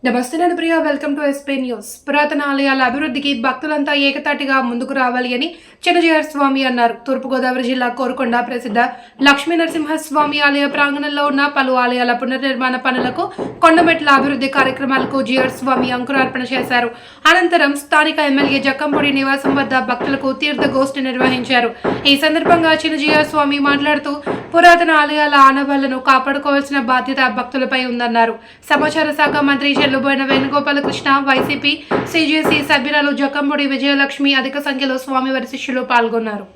నమస్తే నేను Priya, welcome to SP news. పురాతన ఆలయాల అభివృద్ధికి భక్తులంతా ఏకతాటిగా ముందుకు రావాలి అని చిన్నజీఆర్ స్వామి అన్నారు. తూర్పుగోదావరి జిల్లా కోరుకొండ ప్రసిద్ధ లక్ష్మీ నరసింహస్వామి ఆలయ ప్రాంగణంలో ఉన్న పలు ఆలయాల పునర్నిర్మాణ పనులకు, కొండమెట్ల అభివృద్ధి కార్యక్రమాలకు జీఆర్ స్వామి అంకురార్పణ చేశారు. అనంతరం స్థానిక ఎమ్మెల్యే జక్కంపూడి నివాసం వద్ద భక్తులకు తీర్థగోష్ఠి నిర్వహించారు. ఈ సందర్భంగా చిన్నజీఆర్ స్వామి మాట్లాడుతూ పురాతన ఆలయాల ఆనవాళ్లను కాపాడుకోవాల్సిన బాధ్యత భక్తులపై ఉందన్నారు. సమాచార శాఖ మంత్రి చెల్లుబోయిన వేణుగోపాలకృష్ణ, వైసీపీ సిజేసి సభ్యురాలు జక్కంపూడి విజయలక్ష్మి అధిక సంఖ్యలో స్వామివారి శిష్యులు పాల్గొన్నారు.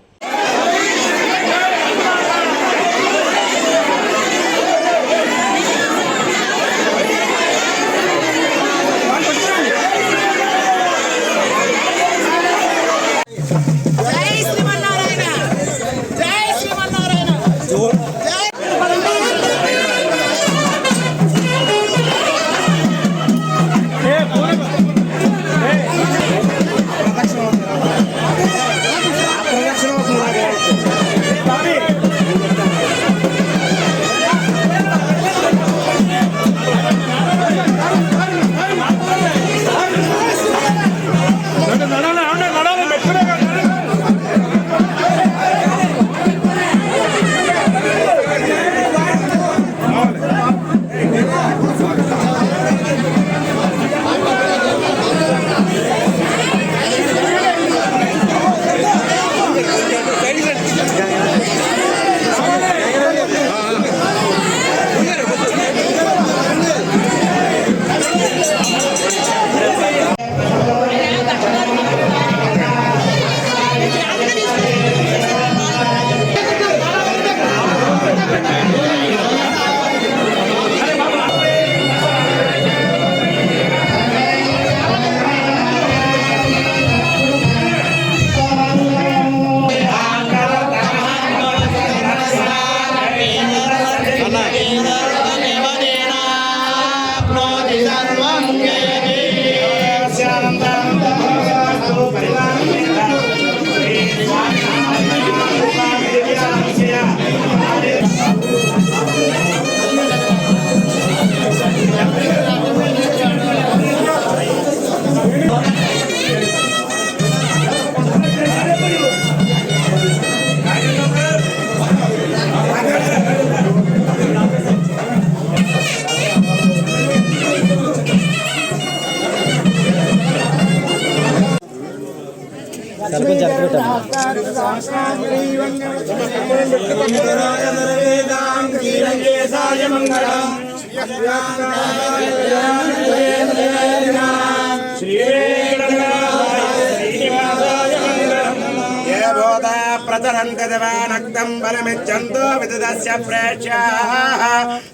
ప్రతరంతదవానక్తం బలమిచ్చంతో విదదస్య ప్రేక్షాః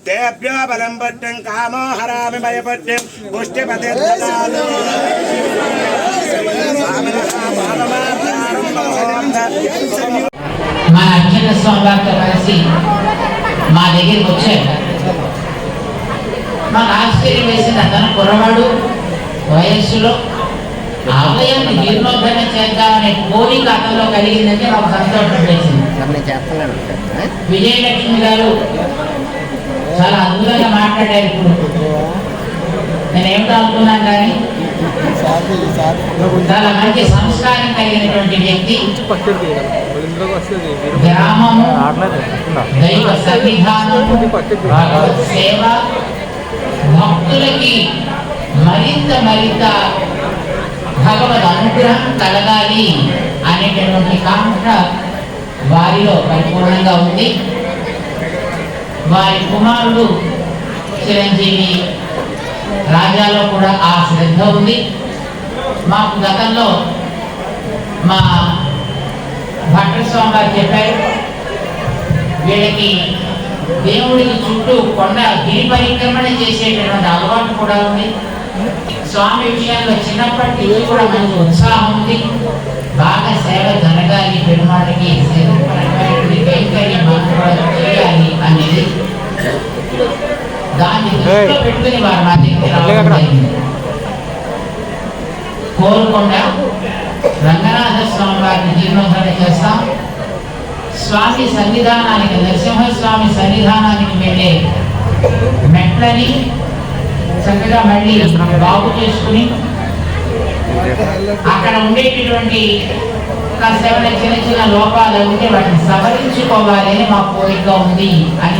తేభ్యో బలం పట్టం కామో హరామి భయపట్టం పుష్టిపతే దదాతు మా అర్చన స్వామి వారితో కలిసి మా దగ్గరికి వచ్చారు. మాకు ఆశ్చర్యం వేసింది. అతను కుర్రవాడు, వయస్సులో ఆలయాన్ని జీర్ణోద్ధరణ చేద్దామనే కోరిక అతనిలో కలిగిందంటే మాకు సంతోషం వేసింది. విజయలక్ష్మి గారు చాలా అద్భుతంగా మాట్లాడారు. ఇప్పుడు నేనేమిటో అనుకున్నాను, కానీ చాలా మంచి సంస్కారం కలిగినటువంటి వ్యక్తి, గ్రామము, దైవ సన్నిధానము, భగవత్ సేవ, భక్తులకి మరింత భగవద్ అనుగ్రహం కలగాలి అనేటటువంటి కాంక్ష వారిలో పరిపూర్ణంగా ఉంది. వారి కుమారుడు చిరంజీవి రాజాలో కూడా ఆ శ్రద్ధ ఉంది. మాకు గతంలో మా భట్టర్ స్వామి గారు చెప్పారు, వీళ్ళకి దేవుడికి చుట్టూ కొండ గిరి పరిక్రమణ చేసేటటువంటి అలవాటు కూడా ఉంది. స్వామి విషయాల్లో చిన్నప్పటి నుంచి కూడా మనకు ఉత్సాహం ఉంది. బాగా సేవ జరగాలి, పెరుమాళ్ళకి కైంకర్యం చేయాలి అనేది దాన్ని దృష్టిలో పెట్టుకుని వారు మా దగ్గరికి రావడం జరిగింది. కోరుకొండ రంగనాథ స్వామి వారిని జీర్ణోద్ధరణ చేస్తాం. స్వామి సన్నిధానానికి, నరసింహస్వామి సన్నిధానానికి వెళ్ళే మెట్లని చక్కగా మళ్ళీ బాగు చేసుకుని అక్కడ ఉండేటటువంటి కాస్త చిన్న చిన్న లోపాలు ఉంటే వాటిని సవరించుకోవాలి అని మా కోరిక ఉంది అని